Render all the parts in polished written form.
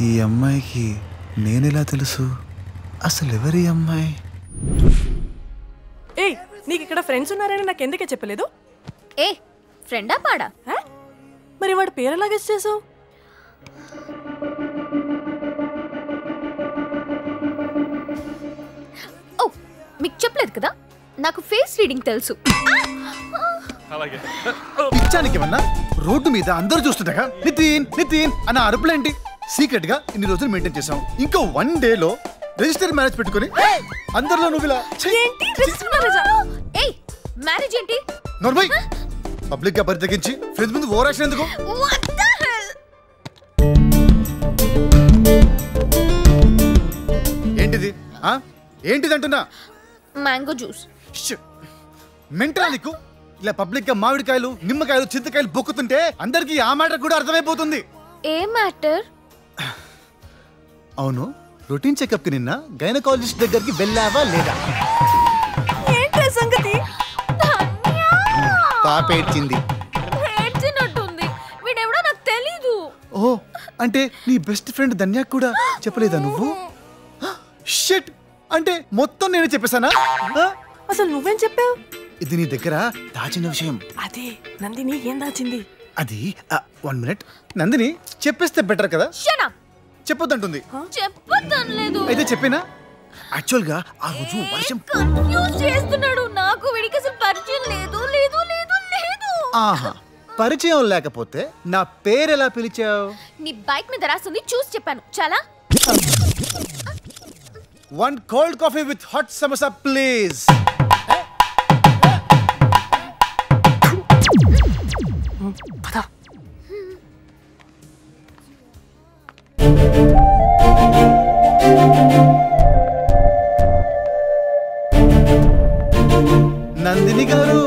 ఈ అమ్మాయికి నేనెలా తెలుసు? అసలు ఎవరి అమ్మాయి? ఏయ్, నీకు ఇక్కడ ఫ్రెండ్స్ ఉన్నారని నాకు ఎందుకే చెప్పలేదు? ఏ ఫ్రెండా పాడా? మరి వాడి పేరు ఎలా గెస్ చేసావు? ఓ, మీకు చెప్పలేదు కదా, నాకు ఫేస్ రీడింగ్ తెలుసు. పిచ్చానికి ఏమన్నా రోడ్డు మీద అందరూ చూస్తుండగా నితిన్ నితిన్ అన్న అరుపులేంటి? సీక్రెట్ గా ఇన్ని రోజులు మెయింటైన్ చేసాం. ఇంకో 1 డే లో రిజిస్టర్ మ్యారేజ్ పెట్టుకొని అందరిలో నువ్వు ఇలా మ్యారేజ్ ఏంటి? నార్మల్ పబ్లిక్ గా పరితగించి ఫ్రెండ్స్ ముందు ఓవర్ యాక్షన్ ఎందుకు? ఏంటిది ఏంటిది అంటున్నా? Mango juice. మెంటలా నీకు? ఇలా పబ్లిక్ గా మామిడికాయలు నిమ్మకాయలు చింతకాయలు బొక్కుతుంటే అందరికి ఆ మ్యాటర్ కూడా అర్థమైపోతుంది. ఏ మ్యాటర్? అవును, రొటీన్ చెకప్ కి నిన్న గైనకాలజిస్ట్ దగ్గరికి వెళ్ళావా లేదా? ఏంటి సంగతి? పాపేడ్చింది. ఏడ్చినట్టుంది. వీడెవడో నాకు తెలీదు. ఓ, అంటే నీ బెస్ట్ ఫ్రెండ్ ధన్య కూడా చెప్పలేదా నువ్వు? షిట్, అంటే మొత్తం నేనే చెప్పేశానా? అసలు నువ్వేం చెప్పావు? ఇది నీ దగ్గర దాచిన విషయం. అదే నందిని ఏం దాచింది? అది 1 మినిట్. నందిని చెప్పేస్తే బెటర్ కదా? చెప్పొద్దంటుంది. చెప్పొద్దనలేదు. అయితే చెప్పినా? యాక్చువల్ గా ఆ రోజు వర్షం కన్ఫ్యూజ్ చేస్తున్నాడు. నాకు వీడికి అసలు పరిచయం లేదు లేదు లేదు లేదు. ఆహా, పరిచయం లేకపోతే నా పేరు ఎలా పిలిచావు? నీ బైక్ మీద రాస్తుంది చూసి చెప్పాను. చాలా. 1 cold coffee with hot samosa please. పద. నందిని గారు,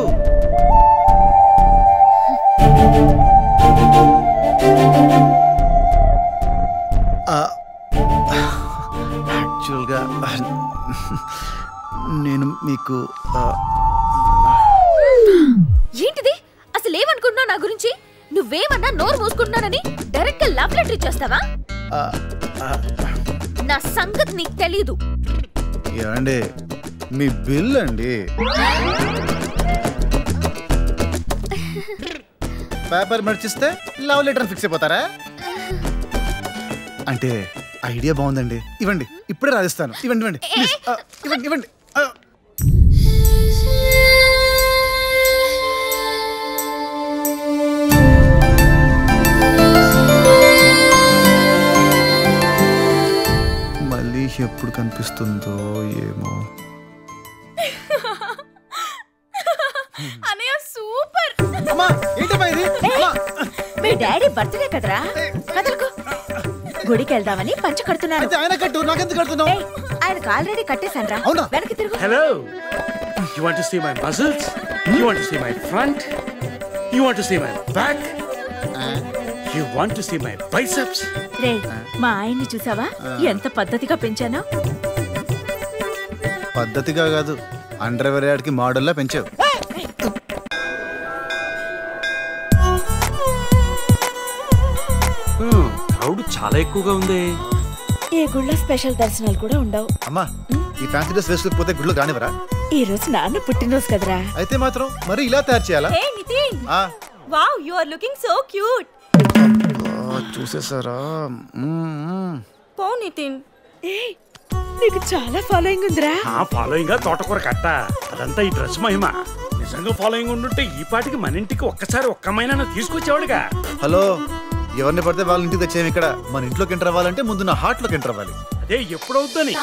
యాక్చువల్గా నేను మీకు ఏంటిది? అసలు ఏమనుకుంటున్నావు నా గురించి? నువ్వేమన్నా నోరు మూసుకుంటున్నానని డైరెక్ట్ గా లవ్ లెటర్ ఇచ్చేస్తావా? నా సంగతి నీకు తెలీదు. ఏమండి, మీ బిల్ అండి. పేపర్ మర్చిస్తే లవ్ లెటర్ ఫిక్స్ అయిపోతారా? అంటే ఐడియా బాగుందండి. ఇవ్వండి, ఇప్పుడే రాసిస్తాను. ఇవ్వండి ఇవ్వండి ప్లీజ్. ఇవ్వండి ఇవ్వండి. మళ్ళీ ఎప్పుడు కనిపిస్తుందో ఏమో. అనయ్య సూపర్. అమ్మా, ఏంటమ్మా ఇది? మీ డాడీ బర్త్డే కదరా, కదలకు. గుడికి వెళ్దామని పంచ కడుతున్నాను. ఆయన కట్టు, నాకెందుకు కడుతున్నావు? ఆయనకు ఆల్రెడీ కట్టేశాను రా. వెనక్కి తిరుగు. Hello, you want to see my muscles? You want to see my front? You want to see my back? You want to see my biceps? రే మా ఆయన్ని చూసావా ఎంత పద్ధతిగా పెంచానో. పద్ధతిగా కాదు, అండర్వేర్ యాడ్కి మోడల్లా పెంచావు. క్రౌడ్ చాలా ఎక్కువగా ఉంది. ఈ గుళ్ళో స్పెషల్ దర్శనాలు కూడా ఉండవు. అమ్మా, ఈ ఫ్యాన్సీ డ్రెస్ వేసుకోకపోతే గుళ్ళు కానివరా? ఈ రోజు నాన్న పుట్టినరోజు కదరా. అయితే మాత్రం మరి ఇలా తయారు చేయాలా? హే నితిన్, ఆ, wow you are looking so cute. చూసేసారా? పో నితిన్. ఏయ్, నీకు చాలా ఫాలోయింగ్ ఉందిరా. ఫాలోయింగ్ తోటకూర కట్ట అదంతా ఈ డ్రెస్ మహిమ. నిజంగా ఫాలోయింగ్ ఉండుంటే ఈ పాటికి మన ఇంటికి ఒక్కసారి ఒక్కమైనా తీసుకొచ్చేవాడుగా. హలో, ఎవరిని పడితే వాళ్ళ ఇంటికి తెచ్చేమి ఇక్కడ. మన ఇంట్లోకి ఎంటర్ అవ్వాలంటే ముందు నా హార్ట్ లోకి ఎంటర్ అవ్వాలి. అదే ఎప్పుడవుద్దని.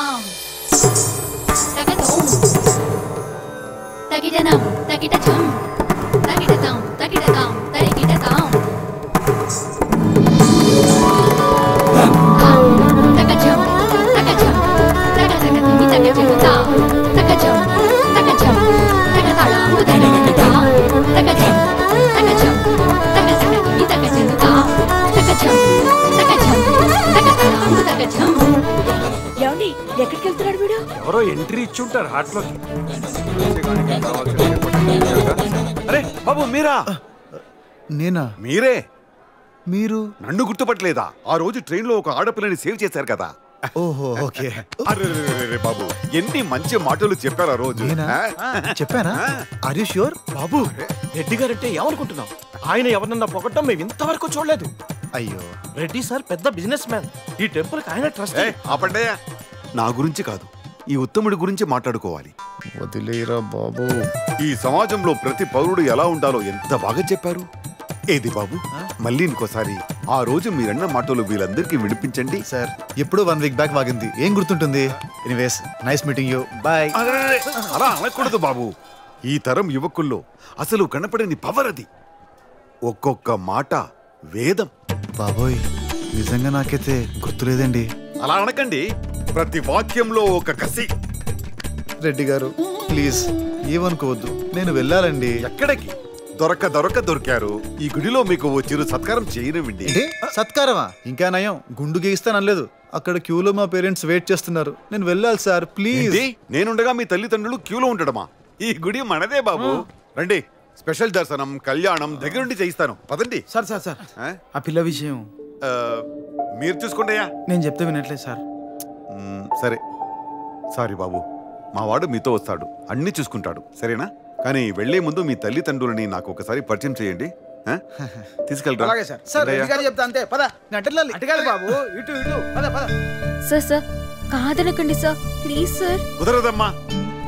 ఏమండి, ఎక్కడికి వెళ్తున్నాడు వీడు? ఎవరో ఎంట్రీ ఇచ్చుంటారు హార్ట్ లోకి. అరే బాబు మీరా? నేనా? మీరే? మీరు నన్ను గుర్తుపట్టలేదా? ఆ రోజు ట్రైన్ లో ఒక ఆడపిల్లని సేవ్ చేశారు కదా. ఓహో, ఓకే. అరే బాబు, ఎన్ని మంచి మాటలు చెప్పారు ఆ రోజు. నేనా? చెప్పానా? Are you sure? బాబు, రెడ్డి గారంటే ఏమనుకుంటున్నావు? ఆయన ఎవరన్నా పొగట్టం మేము ఇంతవరకు చూడలేదు. అయ్యో, రెడ్డి సార్ పెద్ద బిజినెస్ మ్యాన్. ఈ టెంపుల్ కి ఆయన ట్రస్ట్. ఆపండయ్యా, నా గురించి కాదు, ఈ ఉత్తముడి గురించి మాట్లాడుకోవాలి. వదిలేరా బాబు. ఈ సమాజంలో ప్రతి పౌరుడు ఎలా ఉండాలో ఎంత బాగా చెప్పారు. ఏది బాబు, మళ్ళీ ఇంకోసారి ఆ రోజు మీరన్న మాటలు వీళ్ళందరికీ వినిపించండి. సార్, ఎప్పుడు 1 వీక్ బ్యాక్ వాగింది, ఏం గుర్తుంటుంది? Anyways, nice meeting you, bye. అలా అనకూడదు బాబు. ఈ తరం యువకుల్లో అసలు కనపడని పవర్ అది. ఒక్కొక్క మాట వేదం. బాబోయ్, నిజంగా నాకైతే గుర్తులేదండి. అలా అనకండి, ప్రతి వాక్యంలో ఒక కసి. రెడ్డి గారు ప్లీజ్ ఏమనుకోవద్దు, నేను వెళ్ళాలండి. ఎక్కడికి? దొరక్క దొరికారు. ఈ గుడిలో మీకు ఓ చిరు సత్కారం చేయనివ్వండి. ఏంటి సత్కారమా? ఇంకా నయం, గుండు గీస్తానలేదు. అక్కడ క్యూలో మా పేరెంట్స్ వెయిట్ చేస్తున్నారు, నేను వెళ్ళాలి సార్ ప్లీజ్. నేనుండగా మీ తల్లిదండ్రులు క్యూలో ఉండడమా? ఈ గుడి మనదే బాబు. రండి, స్పెషల్ దర్శనం కళ్యాణం దగ్గరుండి చేయిస్తాను. పదండి. సార్ సార్ సార్, ఆ పిల్ల విషయం మీరు చూసుకోండియా. నేను చెప్తే వినట్లేదు సార్. సరే, సారీ బాబు. మా వాడు మీతో వస్తాడు, అన్ని చూసుకుంటాడు, సరేనా? కానీ వెళ్లే ముందు మీ తల్లిదండ్రులని నాకు ఒకసారి పరిచయం చేయండి. తీసుకెళ్ళరా? అలాగే సార్. సార్ రెడ్డి గారు చెప్తా అంతే. పద. అటగాలి బాబు, ఇటు ఇటు పద పద. సార్ కాదనకండి సార్, ప్లీజ్ సార్. కుదరదమ్మా.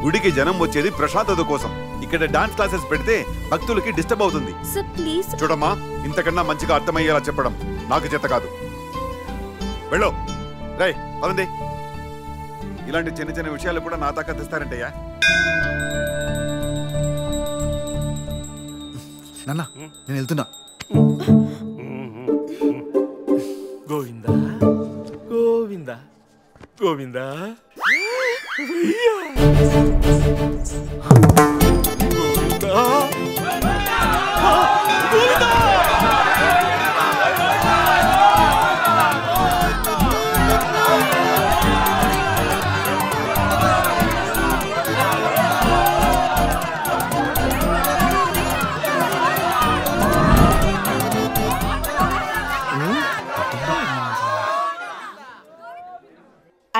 గుడికి జనం వచ్చేది ప్రశాంతత కోసం. ఇక్కడ డాన్స్ క్లాసెస్ పెడితే భక్తులకి డిస్టర్బ్ అవుతుంది. Sir please. చూడమ్మా, ఇంతకన్నా మంచిగా అర్థమయ్యేలా చెప్పడం నాకు చేత కాదు. వెళ్ళు. రై పదండి. ఇలాంటి చిన్న చిన్న విషయాలు కూడా నా దాకా తెస్తారంటయ్యా. నాన్న, నేను వెళ్తున్నా. గోవిందా గోవిందా గోవిందా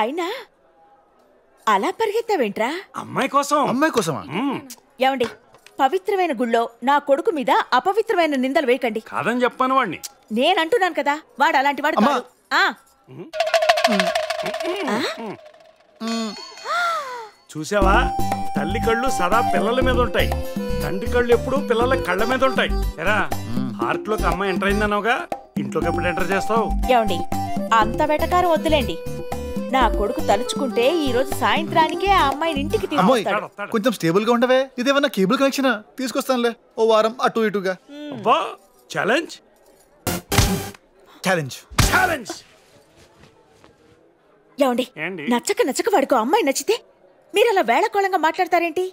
అయినా అలా పరిగెత్తావేంట్రా? అమ్మాయి కోసం. అమ్మాయి కోసమా? ఏమండి, పవిత్రమైన గుళ్ళో నా కొడుకు మీద అపవిత్రమైన నిందలు వేయకండి. కాదని చెప్పాను వాడిని. నేనంటున్నాను కదా, వాడు అలాంటి వాడు కాదు. చూసావా, తల్లి కళ్ళు సదా పిల్లల మీద ఉంటాయి, తండ్రి కళ్ళు ఎప్పుడు పిల్లల కళ్ళ మీద ఉంటాయి. ఎరా, హార్ట్ లోకి అమ్మాయి ఎంటర్ అయిందనవుగా, ఇంట్లోకి ఎప్పుడు ఎంటర్ చేస్తావు? ఏమండి, అంత వెటకారం వద్దులేండి. నా కొడుకు తలుచుకుంటే ఈ రోజు సాయంత్రానికే ఆ అమ్మాయిని ఇంటికి తీసుకొస్తాడు. కొంచెం స్టేబుల్ గా ఉండవే. ఇదేమన్నా కేబుల్ కనెక్షన్? తీసుకొస్తానులే, ఓ వారం అటు ఇటుగా. Challenge challenge challenge. ఏమండి, నచ్చక వాడికో అమ్మాయి నచ్చితే మీరు అలా వేళకోళంగా మాట్లాడతారేంటి?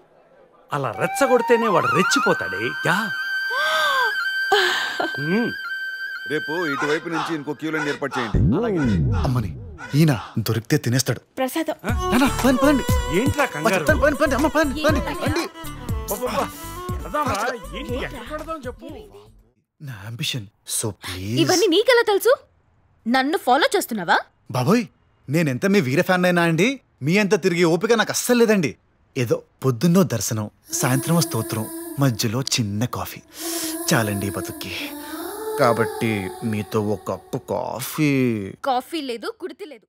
అలా రెచ్చగొడితేనే వాడు రెచ్చిపోతాడే. యా రేపు ఇటువైపు నుంచి ఇంకో క్యూ లైన్ ఏర్పాటు చేయండి. అమ్మని ఈయన దొరికితే తినేస్తాడు. ప్రసాదం. నాన్న, పదండి, పదండి. ఏంట్రా కంగారు? పదండి, పదండి, పదండి. అమ్మ, పదండి, పదండి, పదండి. అబ్బబ్బబ్బా. వెళదాంరా. ఏంటి ఎక్కడికి వెళదాం చెప్పు. నా అంబిషన్. So please. ఇవన్నీ నీకెలా తెలుసు? నన్ను ఫాలో చేస్తున్నావా? బాబోయ్, నేనెంత మీ వీర ఫ్యాన్ అయినా అండి, మీ అంత తిరిగి ఓపిక నాకు అస్సలు లేదండి. ఏదో పొద్దున్నో దర్శనం, సాయంత్రం స్తోత్రం, మధ్యలో చిన్న కాఫీ చాలండి బతుక్కి. కాబట్టి మీతో ఒక కప్పు కాఫీ. కాఫీ లేదు, కుడితి లేదు.